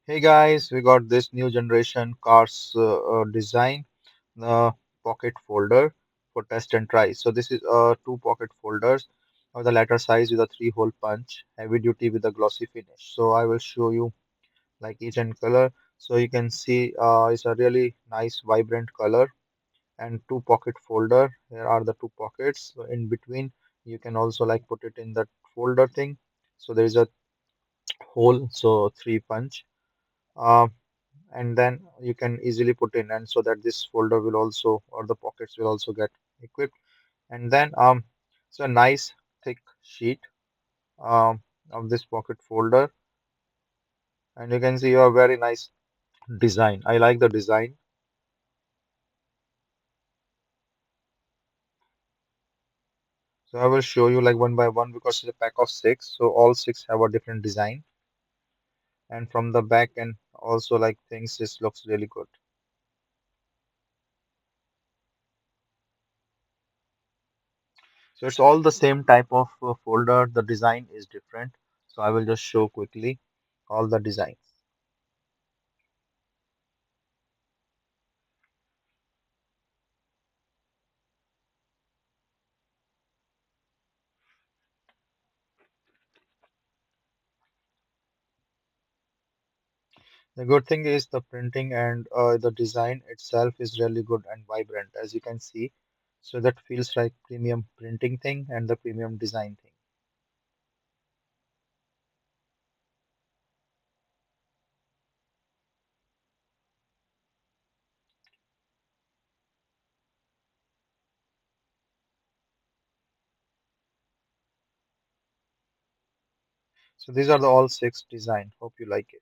Hey guys, we got this new generation cars design, the pocket folder for test and try. So this is two pocket folders of the latter size with a three-hole punch, heavy duty with a glossy finish. So I will show you like each and color. So you can see it's a really nice vibrant color and two pocket folder. Here are the two pockets. So in between you can also like put it in that folder thing. So there is a hole, so three punch. Uh, and then you can easily put in and so that this folder will also or the pockets will also get equipped and then it's a nice thick sheet um, of this pocket folder and you can see a very nice design. I like the design. So I will show you like one by one because it's a pack of six, so all six have a different design, and from the back and also like things this looks really good. So it's all the same type of folder, the design is different, so I will just show quickly all the designs. The good thing is the printing and the design itself is really good and vibrant, as you can see. So that feels like premium printing thing and the premium design thing. So these are the all six design. Hope you like it.